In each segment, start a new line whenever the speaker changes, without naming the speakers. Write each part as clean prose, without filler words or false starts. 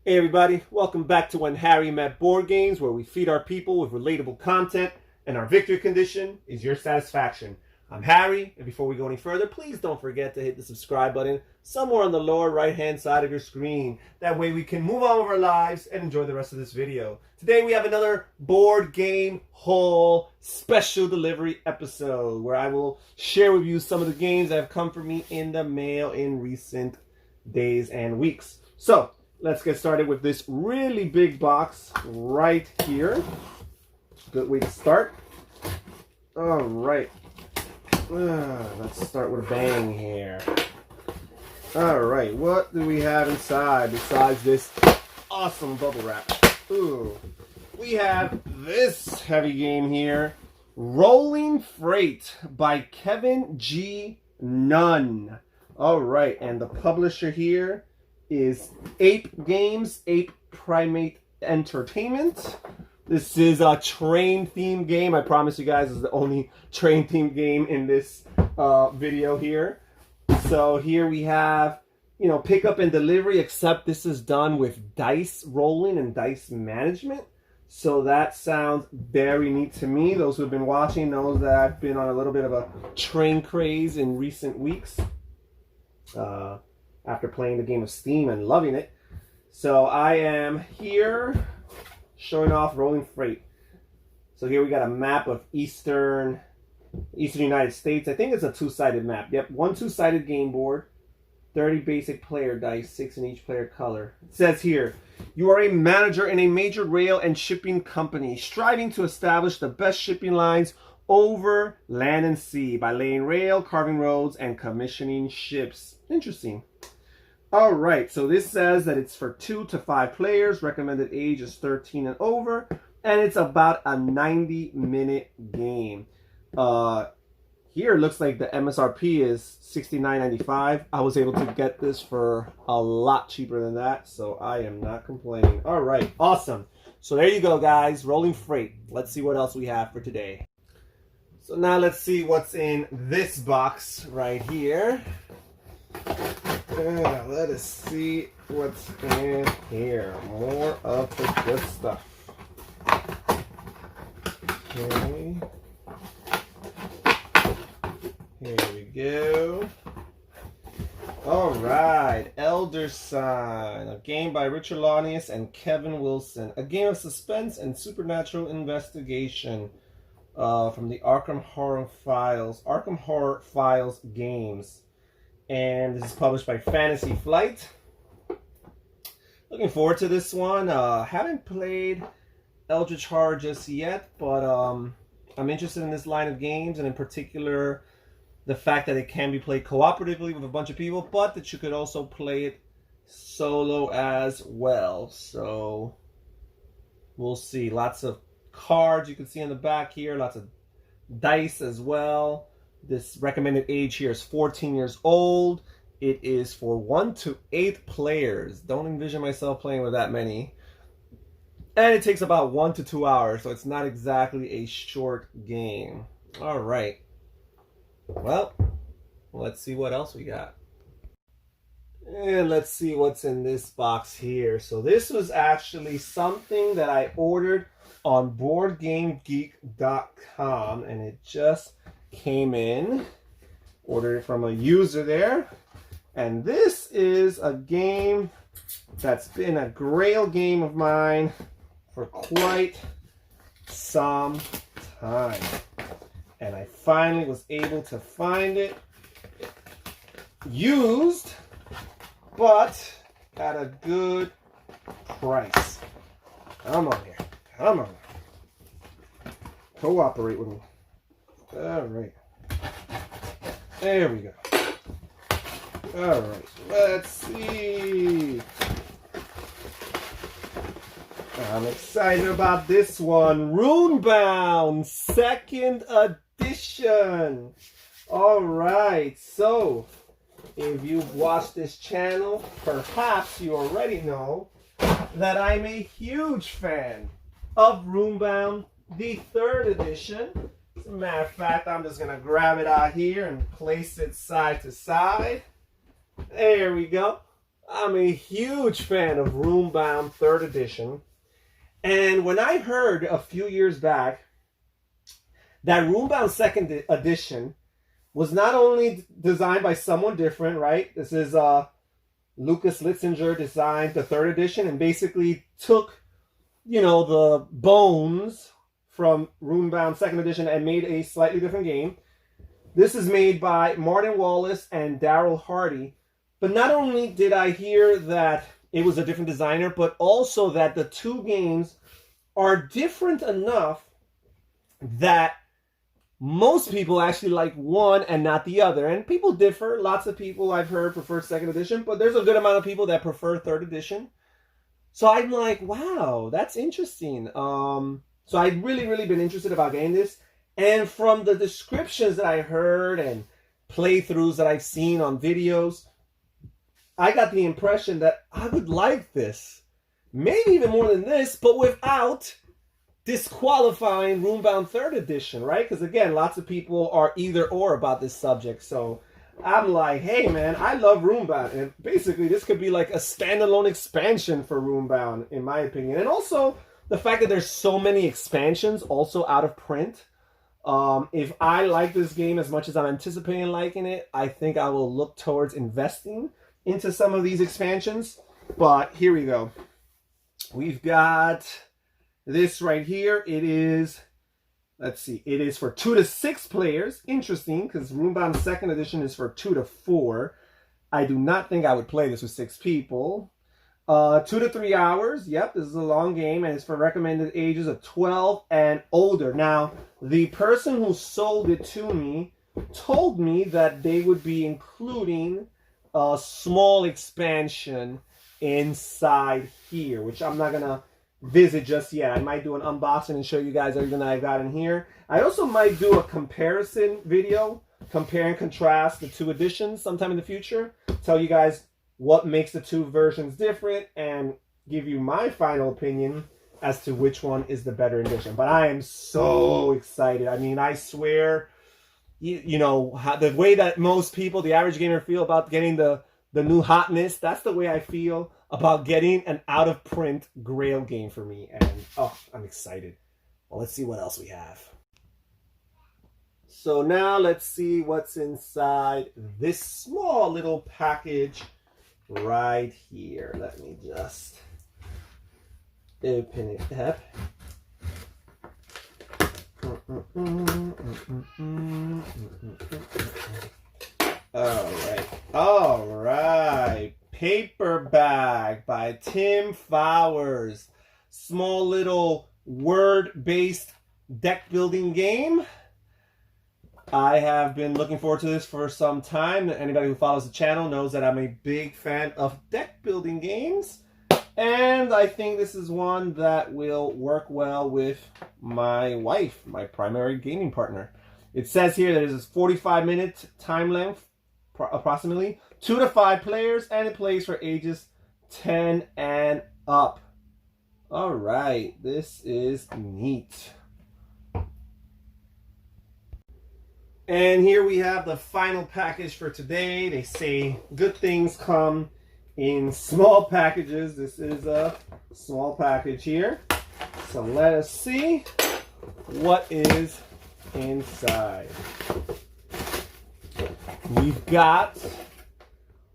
Hey everybody, welcome back to When Harry Met Board Games, where we feed our people with relatable content, and our victory condition is your satisfaction. I'm Harry, and before we go any further, please don't forget to hit the subscribe button somewhere on the lower right-hand side of your screen. That way we can move on with our lives and enjoy the rest of this video. Today we have another board game haul special delivery episode, where I will share with you some of the games that have come for me in the mail in recent days and weeks. So, let's get started with this really big box right here. Good way to start. All right. Let's start with a bang here. All right. What do we have inside besides this awesome bubble wrap? Ooh. We have this heavy game here. Rolling Freight by Kevin G. Nunn. All right. And the publisher here is Ape Games, Ape Primate Entertainment. This is a train-themed game. I promise you guys, this is the only train-themed game in this video here. So here we have, pickup and delivery, except this is done with dice rolling and dice management. So that sounds very neat to me. Those who have been watching know that I've been on a little bit of a train craze in recent weeks. After playing the game of Steam and loving it. So I am here showing off Rolling Freight. So here we got a map of Eastern United States. I think it's a two-sided map. Yep, one two-sided game board, 30 basic player dice, 6 in each player color. It says here, you are a manager in a major rail and shipping company, striving to establish the best shipping lines over land and sea by laying rail, carving roads, and commissioning ships. Interesting. All right, so this says that it's for 2 to 5 players. Recommended age is 13 and over, and it's about a 90-minute game. Here it looks like the MSRP is $69.95. I was able to get this for a lot cheaper than that, so I am not complaining. All right, awesome. So there you go, guys. Rolling Freight. Let's see what else we have for today. So now let's see what's in this box right here. Let us see what's in here. More of the good stuff. Okay. Here we go. Alright. Elder Sign. A game by Richard Launius and Kevin Wilson. A game of suspense and supernatural investigation. From the Arkham Horror Files games. And this is published by Fantasy Flight. Looking forward to this one. Haven't played Eldritch Horror just yet, but I'm interested in this line of games, and in particular, the fact that it can be played cooperatively with a bunch of people, but that you could also play it solo as well. So we'll see. Lots of cards you can see in the back here. Lots of dice as well. This recommended age here is 14 years old. It is for 1 to 8 players. Don't envision myself playing with that many. And it takes about 1 to 2 hours, so it's not exactly a short game. All right. Well, let's see what else we got. And let's see what's in this box here. So this was actually something that I ordered on BoardGameGeek.com, and it just came in. Ordered it from a user there. And this is a game that's been a grail game of mine for quite some time. And I finally was able to find it used, but at a good price. Come on here. Come on. Cooperate with me. All right. There we go. All right. Let's see. I'm excited about this one. Roombound, 2nd edition. All right. So, if you've watched this channel, perhaps you already know that I'm a huge fan of Roombound, the 3rd edition. As a matter of fact, I'm just going to grab it out here and place it side to side. There we go. I'm a huge fan of Roombound 3rd edition. And when I heard a few years back that Roombound 2nd edition was not only designed by someone different, right? This is Lucas Litzinger designed the 3rd edition and basically took, the bones from Roombound 2nd edition and made a slightly different game. This is made by Martin Wallace and Daryl Hardy. But not only did I hear that it was a different designer, but also that the two games are different enough that most people actually like one and not the other. And people differ. Lots of people I've heard prefer 2nd edition, but there's a good amount of people that prefer 3rd edition. So I'm like, wow, that's interesting. So I've really been interested about getting this. And from the descriptions that I heard and playthroughs that I've seen on videos, I got the impression that I would like this. Maybe even more than this, but without disqualifying Roombound 3rd edition, right? Because again, lots of people are either or about this subject. So I'm like, hey man, I love Roombound. And basically this could be like a standalone expansion for Roombound, in my opinion. And also the fact that there's so many expansions also out of print. If I like this game as much as I'm anticipating liking it, I think I will look towards investing into some of these expansions. But here we go. We've got this right here. It is, let's see, it is for 2 to 6 players. Interesting, because Roombound 2nd edition is for 2 to 4. I do not think I would play this with 6 people. 2 to 3 hours. Yep, this is a long game, and it's for recommended ages of 12 and older. Now, the person who sold it to me told me that they would be including a small expansion inside here, which I'm not gonna visit just yet. I might do an unboxing and show you guys everything that I got in here. I also might do a comparison video, compare and contrast the 2 editions sometime in the future, tell you guys what makes the 2 versions different, and give you my final opinion as to which one is the better edition. But I am so excited. I mean, I swear, the way that most people, the average gamer, feel about getting the new hotness, that's the way I feel about getting an out-of-print Grail game for me. And, I'm excited. Well, let's see what else we have. So now let's see what's inside this small little package right here. Let me just open it up. All right. Paper Bag by Tim Fowers. Small little word-based deck building game. I have been looking forward to this for some time. Anybody who follows the channel knows that I'm a big fan of deck building games. And I think this is one that will work well with my wife, my primary gaming partner. It says here that it is a 45-minute time length, approximately. 2 to 5 players, and it plays for ages 10 and up. All right, this is neat. And here we have the final package for today. They say good things come in small packages. This is a small package here. So let us see what is inside. We've got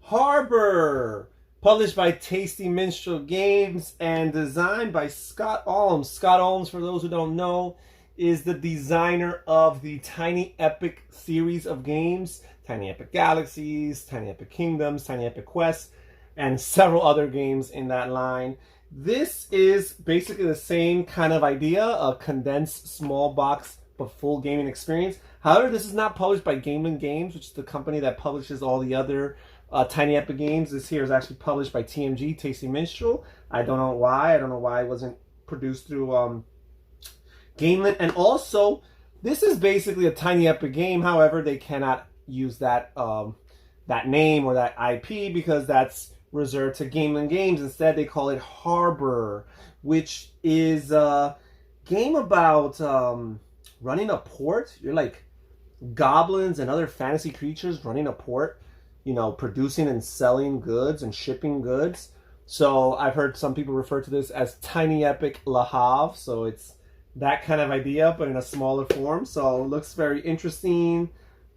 Harbor, published by Tasty Minstrel Games and designed by Scott Alms. Scott Alms, for those who don't know, is the designer of the Tiny Epic series of games. Tiny Epic Galaxies, Tiny Epic Kingdoms, Tiny Epic Quests, and several other games in that line. This is basically the same kind of idea, a condensed small box but full gaming experience. However, this is not published by Gameland Games, which is the company that publishes all the other Tiny Epic games. This here is actually published by TMG, Tasty Minstrel. I don't know why. I don't know why it wasn't produced through Gameland. And also, this is basically a Tiny Epic game. However, they cannot use that that name or that IP because that's reserved to Gameland Games. Instead, they call it Harbor, which is a game about running a port. You're like goblins and other fantasy creatures running a port. producing and selling goods and shipping goods. So I've heard some people refer to this as Tiny Epic Le Havre. So it's that kind of idea, but in a smaller form. So it looks very interesting.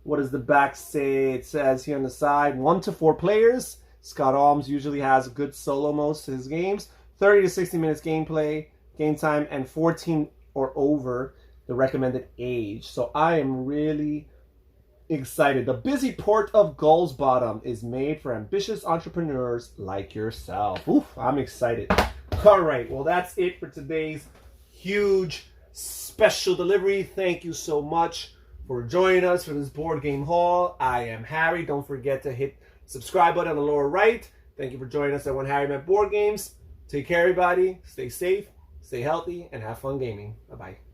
What does the back say? It says here on the side, 1 to 4 players. Scott Alms usually has good solo modes to his games. 30 to 60 minutes gameplay, game time, and 14 or over the recommended age. So I am really excited. The busy port of Gull's Bottom is made for ambitious entrepreneurs like yourself. Oof, I'm excited. All right, well, that's it for today's huge special delivery. Thank you so much for joining us for this board game haul. I am Harry. Don't forget to hit the subscribe button on the lower right. Thank you for joining us at When Harry Met Board Games. Take care, everybody. Stay safe, stay healthy, and have fun gaming. Bye-bye.